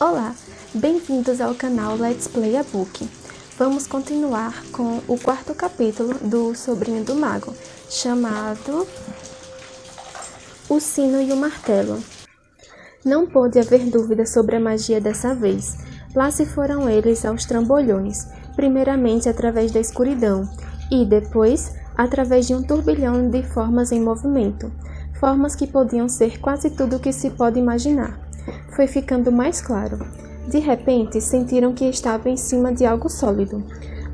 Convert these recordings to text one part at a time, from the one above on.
Olá, bem-vindos ao canal Let's Play a Book. Vamos continuar com o quarto capítulo do Sobrinho do Mago, chamado O Sino e o Martelo. Não pôde haver dúvida sobre a magia dessa vez. Lá se foram eles aos trambolhões, primeiramente através da escuridão, e depois através de um turbilhão de formas em movimento, formas que podiam ser quase tudo o que se pode imaginar. Foi ficando mais claro. De repente, sentiram que estavam em cima de algo sólido.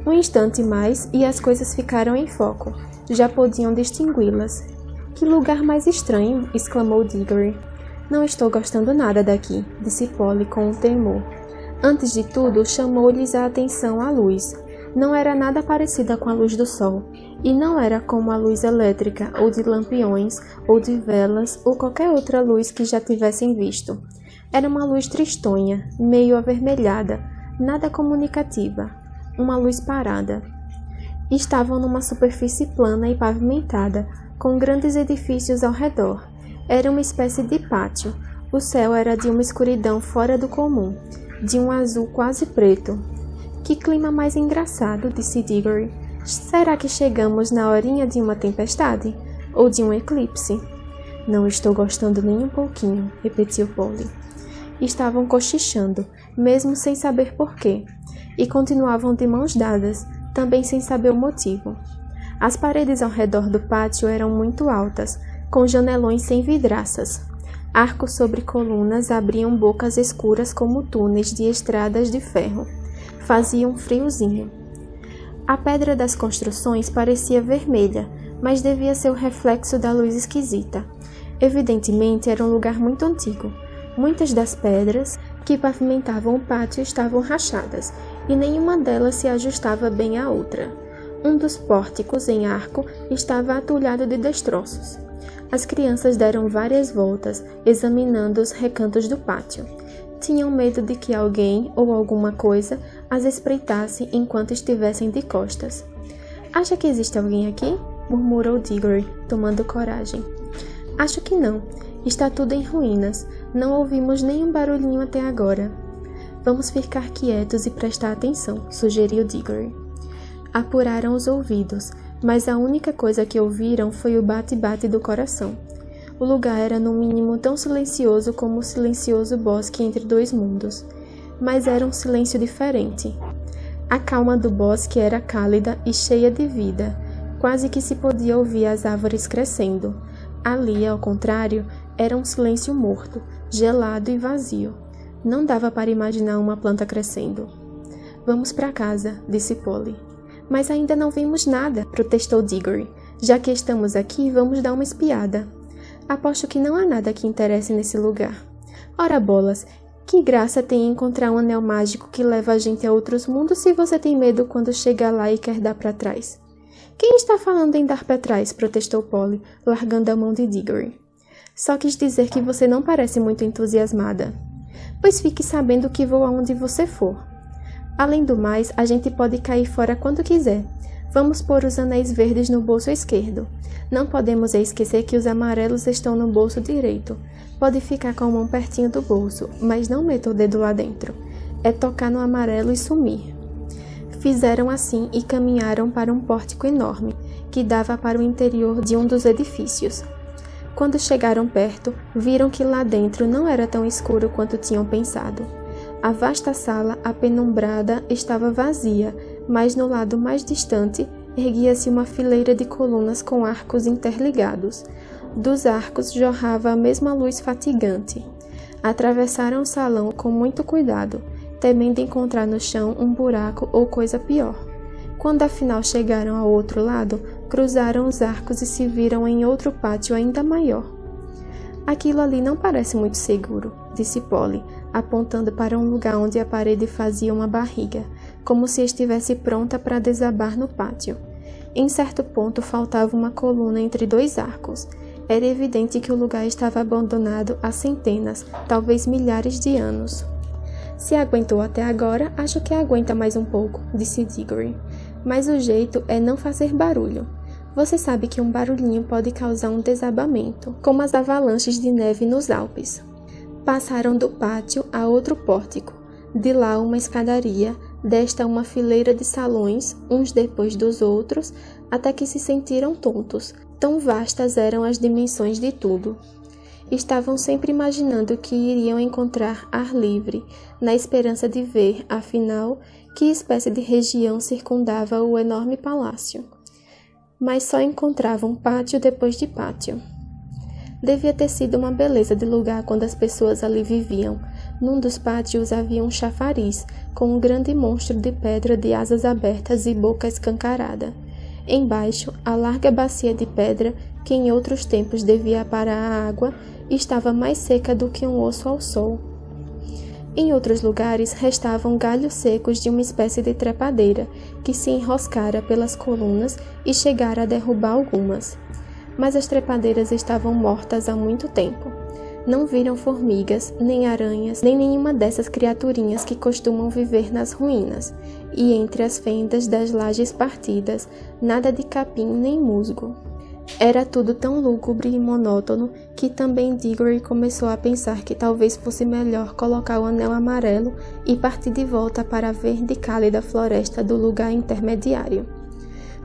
Um instante mais e as coisas ficaram em foco. Já podiam distingui-las. Que lugar mais estranho! Exclamou Diggory. Não estou gostando nada daqui, disse Polly com um temor. Antes de tudo, chamou-lhes a atenção a luz. Não era nada parecida com a luz do sol, e não era como a luz elétrica, ou de lampiões, ou de velas, ou qualquer outra luz que já tivessem visto. Era uma luz tristonha, meio avermelhada, nada comunicativa, uma luz parada. Estavam numa superfície plana e pavimentada, com grandes edifícios ao redor. Era uma espécie de pátio. O céu era de uma escuridão fora do comum, de um azul quase preto. Que clima mais engraçado, disse Diggory. Será que chegamos na horinha de uma tempestade? Ou de um eclipse? Não estou gostando nem um pouquinho, repetiu Polly. Estavam cochichando, mesmo sem saber porquê, e continuavam de mãos dadas, também sem saber o motivo. As paredes ao redor do pátio eram muito altas, com janelões sem vidraças. Arcos sobre colunas abriam bocas escuras como túneis de estradas de ferro. Fazia um friozinho. A pedra das construções parecia vermelha, mas devia ser o reflexo da luz esquisita. Evidentemente era um lugar muito antigo. Muitas das pedras que pavimentavam o pátio estavam rachadas, e nenhuma delas se ajustava bem à outra. Um dos pórticos em arco estava atulhado de destroços. As crianças deram várias voltas, examinando os recantos do pátio. Tinham medo de que alguém ou alguma coisa as espreitasse enquanto estivessem de costas. Acha que existe alguém aqui? Murmurou Diggory, tomando coragem. Acho que não. Está tudo em ruínas. Não ouvimos nenhum barulhinho até agora. Vamos ficar quietos e prestar atenção, sugeriu Diggory. Apuraram os ouvidos, mas a única coisa que ouviram foi o bate-bate do coração. O lugar era no mínimo tão silencioso como o silencioso bosque entre dois mundos, mas era um silêncio diferente. A calma do bosque era cálida e cheia de vida, quase que se podia ouvir as árvores crescendo. Ali, ao contrário, era um silêncio morto, gelado e vazio. Não dava para imaginar uma planta crescendo. Vamos para casa, disse Polly. Mas ainda não vimos nada, protestou Diggory. Já que estamos aqui, vamos dar uma espiada. Aposto que não há nada que interesse nesse lugar. Ora bolas, que graça tem encontrar um anel mágico que leva a gente a outros mundos se você tem medo quando chega lá e quer dar para trás? Quem está falando em dar para trás? Protestou Polly, largando a mão de Diggory. Só quis dizer que você não parece muito entusiasmada. Pois fique sabendo que vou aonde você for. Além do mais, a gente pode cair fora quando quiser. Vamos pôr os anéis verdes no bolso esquerdo. Não podemos esquecer que os amarelos estão no bolso direito. Pode ficar com a mão pertinho do bolso, mas não meta o dedo lá dentro. É tocar no amarelo e sumir. Fizeram assim e caminharam para um pórtico enorme, que dava para o interior de um dos edifícios. Quando chegaram perto, viram que lá dentro não era tão escuro quanto tinham pensado. A vasta sala, apenumbrada, estava vazia, mas no lado mais distante erguia-se uma fileira de colunas com arcos interligados. Dos arcos jorrava a mesma luz fatigante. Atravessaram o salão com muito cuidado, temendo encontrar no chão um buraco ou coisa pior. Quando afinal chegaram ao outro lado, cruzaram os arcos e se viram em outro pátio ainda maior. Aquilo ali não parece muito seguro, disse Polly, apontando para um lugar onde a parede fazia uma barriga, como se estivesse pronta para desabar no pátio. Em certo ponto faltava uma coluna entre dois arcos. Era evidente que o lugar estava abandonado há centenas, talvez milhares de anos. Se aguentou até agora, acho que aguenta mais um pouco, disse Diggory. Mas o jeito é não fazer barulho. Você sabe que um barulhinho pode causar um desabamento, como as avalanches de neve nos Alpes. Passaram do pátio a outro pórtico, de lá uma escadaria, desta uma fileira de salões, uns depois dos outros, até que se sentiram tontos, tão vastas eram as dimensões de tudo. Estavam sempre imaginando que iriam encontrar ar livre, na esperança de ver, afinal, que espécie de região circundava o enorme palácio. Mas só encontravam pátio depois de pátio. Devia ter sido uma beleza de lugar quando as pessoas ali viviam. Num dos pátios havia um chafariz, com um grande monstro de pedra de asas abertas e boca escancarada. Embaixo, a larga bacia de pedra, que em outros tempos devia parar a água, estava mais seca do que um osso ao sol. Em outros lugares restavam galhos secos de uma espécie de trepadeira, que se enroscara pelas colunas e chegara a derrubar algumas. Mas as trepadeiras estavam mortas há muito tempo. Não viram formigas, nem aranhas, nem nenhuma dessas criaturinhas que costumam viver nas ruínas, e entre as fendas das lajes partidas, nada de capim nem musgo. Era tudo tão lúgubre e monótono que também Diggory começou a pensar que talvez fosse melhor colocar o anel amarelo e partir de volta para a verde e cálida floresta do lugar intermediário.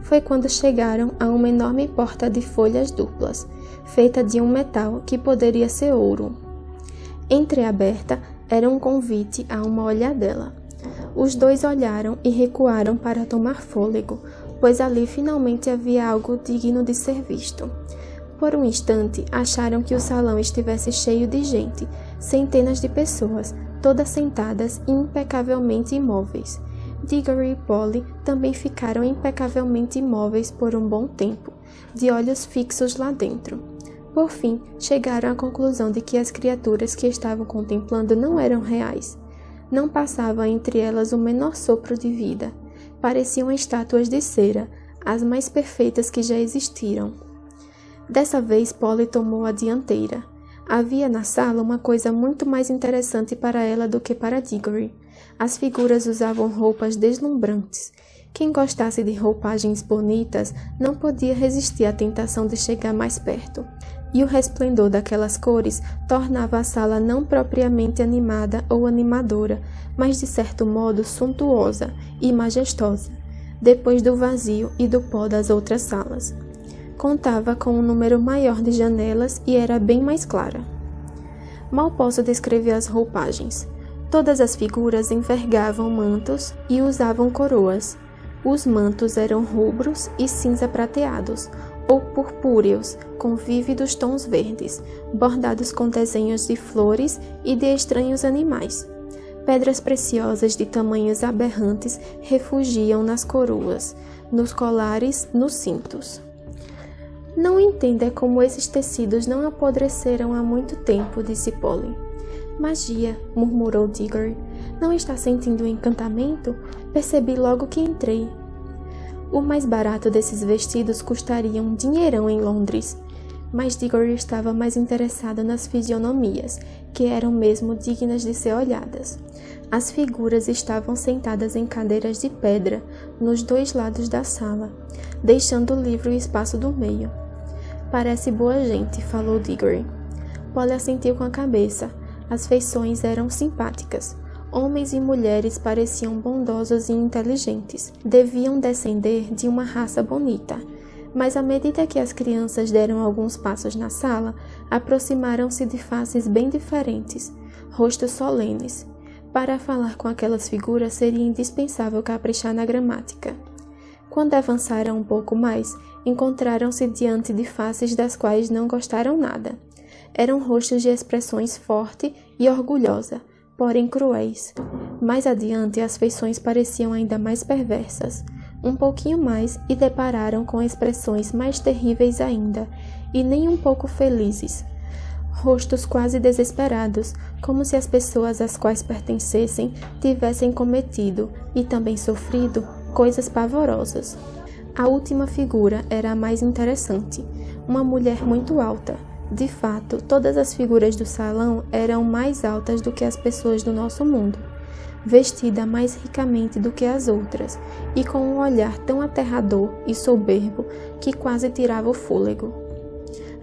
Foi quando chegaram a uma enorme porta de folhas duplas, feita de um metal que poderia ser ouro. Entreaberta era um convite a uma olhadela. Os dois olharam e recuaram para tomar fôlego, pois ali finalmente havia algo digno de ser visto. Por um instante, acharam que o salão estivesse cheio de gente, centenas de pessoas, todas sentadas e impecavelmente imóveis. Diggory e Polly também ficaram impecavelmente imóveis por um bom tempo, de olhos fixos lá dentro. Por fim, chegaram à conclusão de que as criaturas que estavam contemplando não eram reais. Não passava entre elas o menor sopro de vida. Pareciam estátuas de cera, as mais perfeitas que já existiram. Dessa vez, Polly tomou a dianteira. Havia na sala uma coisa muito mais interessante para ela do que para Diggory. As figuras usavam roupas deslumbrantes. Quem gostasse de roupagens bonitas não podia resistir à tentação de chegar mais perto. E o resplendor daquelas cores tornava a sala não propriamente animada ou animadora, mas de certo modo suntuosa e majestosa, depois do vazio e do pó das outras salas. Contava com um número maior de janelas e era bem mais clara. Mal posso descrever as roupagens. Todas as figuras envergavam mantos e usavam coroas. Os mantos eram rubros e cinza prateados, ou purpúreos, com vívidos tons verdes, bordados com desenhos de flores e de estranhos animais. Pedras preciosas de tamanhos aberrantes refugiam nas coroas, nos colares, nos cintos. Não entenda como esses tecidos não apodreceram há muito tempo, disse Polly. Magia, murmurou Diggory. Não está sentindo o encantamento? Percebi logo que entrei. O mais barato desses vestidos custaria um dinheirão em Londres, mas Diggory estava mais interessado nas fisionomias, que eram mesmo dignas de ser olhadas. As figuras estavam sentadas em cadeiras de pedra, nos dois lados da sala, deixando livre o espaço do meio. Parece boa gente, falou Diggory. Polly assentiu com a cabeça. As feições eram simpáticas. Homens e mulheres pareciam bondosos e inteligentes. Deviam descender de uma raça bonita. Mas à medida que as crianças deram alguns passos na sala, aproximaram-se de faces bem diferentes, rostos solenes. Para falar com aquelas figuras seria indispensável caprichar na gramática. Quando avançaram um pouco mais, encontraram-se diante de faces das quais não gostaram nada. Eram rostos de expressões forte e orgulhosa, porém cruéis. Mais adiante, as feições pareciam ainda mais perversas. Um pouquinho mais e depararam com expressões mais terríveis ainda, e nem um pouco felizes. Rostos quase desesperados, como se as pessoas às quais pertencessem tivessem cometido, e também sofrido, coisas pavorosas. A última figura era a mais interessante, uma mulher muito alta. De fato, todas as figuras do salão eram mais altas do que as pessoas do nosso mundo, vestida mais ricamente do que as outras, e com um olhar tão aterrador e soberbo que quase tirava o fôlego.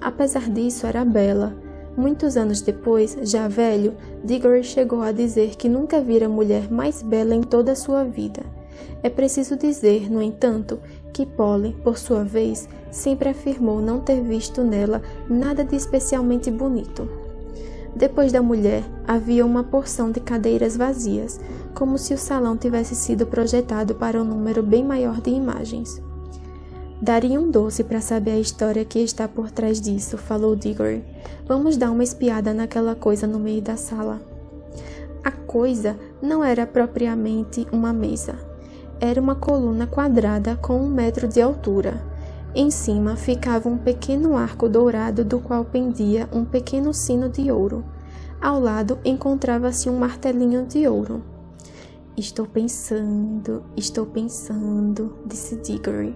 Apesar disso, era bela. Muitos anos depois, já velho, Diggory chegou a dizer que nunca vira mulher mais bela em toda a sua vida. É preciso dizer, no entanto, que Polly, por sua vez, sempre afirmou não ter visto nela nada de especialmente bonito. Depois da mulher, havia uma porção de cadeiras vazias, como se o salão tivesse sido projetado para um número bem maior de imagens. Daria um doce para saber a história que está por trás disso, falou Diggory. Vamos dar uma espiada naquela coisa no meio da sala. A coisa não era propriamente uma mesa. Era uma coluna quadrada com 1 metro de altura. Em cima ficava um pequeno arco dourado do qual pendia um pequeno sino de ouro. Ao lado encontrava-se um martelinho de ouro. Estou pensando, disse Diggory.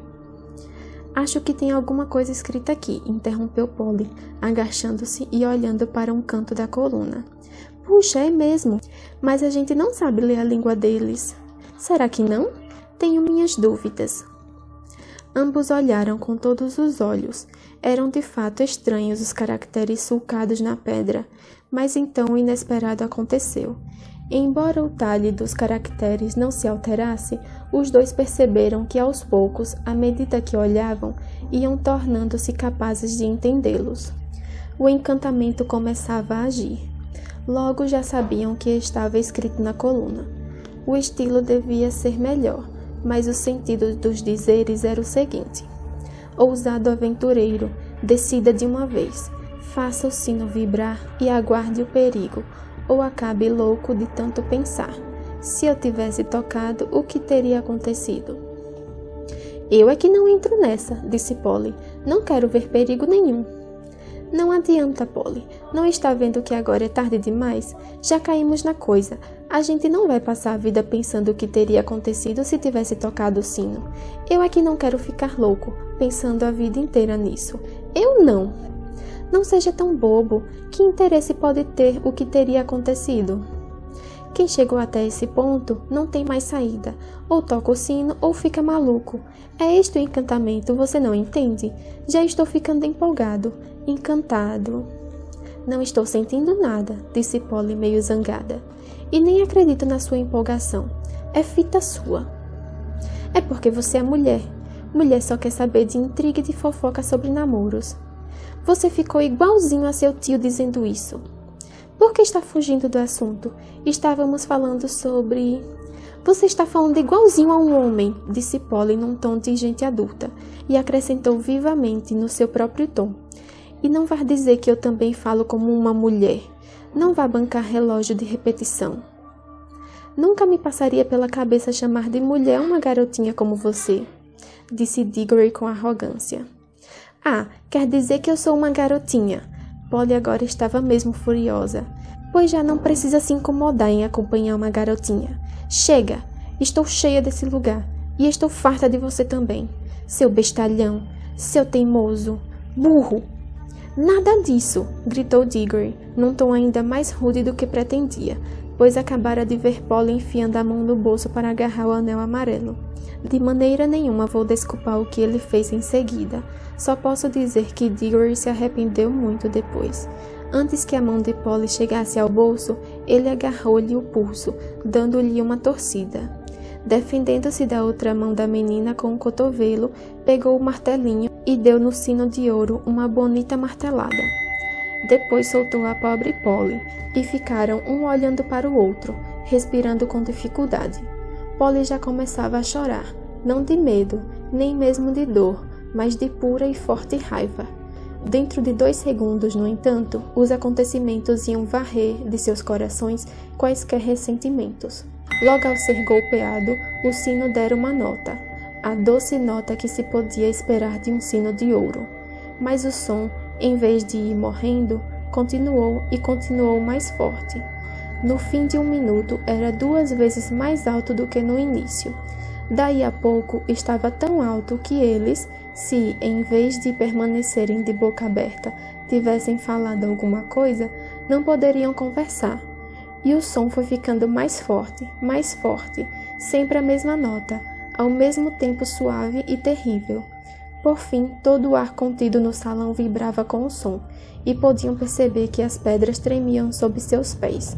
Acho que tem alguma coisa escrita aqui, interrompeu Polly, agachando-se e olhando para um canto da coluna. Puxa, é mesmo, mas a gente não sabe ler a língua deles. Será que não? Tenho minhas dúvidas. Ambos olharam com todos os olhos. Eram de fato estranhos os caracteres sulcados na pedra, mas então o inesperado aconteceu. Embora o talhe dos caracteres não se alterasse, os dois perceberam que aos poucos, à medida que olhavam, iam tornando-se capazes de entendê-los. O encantamento começava a agir. Logo já sabiam o que estava escrito na coluna. O estilo devia ser melhor, mas o sentido dos dizeres era o seguinte: ousado aventureiro, decida de uma vez, faça o sino vibrar e aguarde o perigo, ou acabe louco de tanto pensar. Se eu tivesse tocado, o que teria acontecido? Eu é que não entro nessa, disse Polly. Não quero ver perigo nenhum. Não adianta, Polly. Não está vendo que agora é tarde demais? Já caímos na coisa. A gente não vai passar a vida pensando o que teria acontecido se tivesse tocado o sino. Eu é que não quero ficar louco, pensando a vida inteira nisso. Eu não. Não seja tão bobo. Que interesse pode ter o que teria acontecido? Quem chegou até esse ponto não tem mais saída. Ou toca o sino ou fica maluco. É este o encantamento, você não entende? Já estou ficando empolgado, encantado. Não estou sentindo nada, disse Polly meio zangada. E nem acredito na sua empolgação. É fita sua. É porque você é mulher. Mulher só quer saber de intriga e de fofoca sobre namoros. Você ficou igualzinho a seu tio dizendo isso. Por que está fugindo do assunto? Estávamos falando sobre... Você está falando igualzinho a um homem, disse Polly num tom de gente adulta, e acrescentou vivamente no seu próprio tom. E não vá dizer que eu também falo como uma mulher. Não vá bancar relógio de repetição. Nunca me passaria pela cabeça chamar de mulher uma garotinha como você, disse Diggory com arrogância. Ah, quer dizer que eu sou uma garotinha. Polly agora estava mesmo furiosa, pois já não precisa se incomodar em acompanhar uma garotinha. Chega! Estou cheia desse lugar, e estou farta de você também. Seu bestalhão, seu teimoso, burro! Nada disso! Gritou Diggory, num tom ainda mais rude do que pretendia, pois acabara de ver Polly enfiando a mão no bolso para agarrar o anel amarelo. De maneira nenhuma vou desculpar o que ele fez em seguida. Só posso dizer que Diggory se arrependeu muito depois. Antes que a mão de Polly chegasse ao bolso, ele agarrou-lhe o pulso, dando-lhe uma torcida. Defendendo-se da outra mão da menina com o cotovelo, pegou o martelinho e deu no sino de ouro uma bonita martelada. Depois soltou a pobre Polly, e ficaram um olhando para o outro, respirando com dificuldade. Polly já começava a chorar, não de medo, nem mesmo de dor, mas de pura e forte raiva. Dentro de 2 segundos, no entanto, os acontecimentos iam varrer de seus corações quaisquer ressentimentos. Logo ao ser golpeado, o sino dera uma nota, a doce nota que se podia esperar de um sino de ouro. Mas o som, em vez de ir morrendo, continuou e continuou mais forte. No fim de 1 minuto, era 2 vezes mais alto do que no início. Daí a pouco, estava tão alto que eles, se, em vez de permanecerem de boca aberta, tivessem falado alguma coisa, não poderiam conversar. E o som foi ficando mais forte, sempre a mesma nota, ao mesmo tempo suave e terrível. Por fim, todo o ar contido no salão vibrava com o som, e podiam perceber que as pedras tremiam sob seus pés.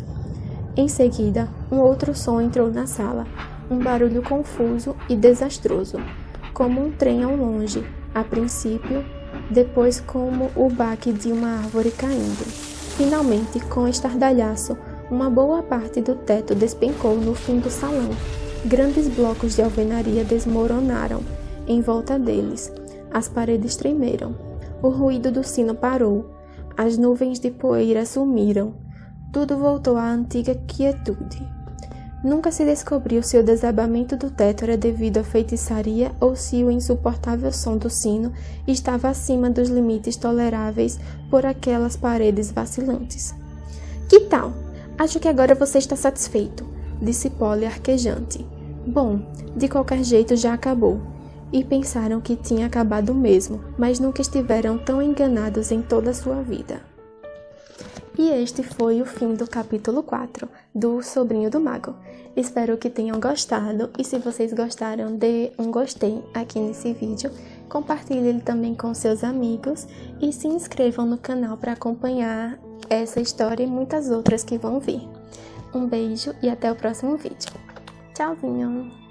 Em seguida, um outro som entrou na sala, um barulho confuso e desastroso, como um trem ao longe, a princípio, depois como o baque de uma árvore caindo. Finalmente, com estardalhaço, uma boa parte do teto despencou no fim do salão. Grandes blocos de alvenaria desmoronaram em volta deles. As paredes tremeram. O ruído do sino parou. As nuvens de poeira sumiram. Tudo voltou à antiga quietude. Nunca se descobriu se o desabamento do teto era devido à feitiçaria ou se o insuportável som do sino estava acima dos limites toleráveis por aquelas paredes vacilantes. Que tal? Acho que agora você está satisfeito, disse Polly arquejante. Bom, de qualquer jeito já acabou. E pensaram que tinha acabado mesmo, mas nunca estiveram tão enganados em toda a sua vida. E este foi o fim do capítulo 4 do Sobrinho do Mago. Espero que tenham gostado e se vocês gostaram, dê um gostei aqui nesse vídeo, compartilhe ele também com seus amigos e se inscrevam no canal para acompanhar essa história e muitas outras que vão vir. Um beijo e até o próximo vídeo. Tchauzinho!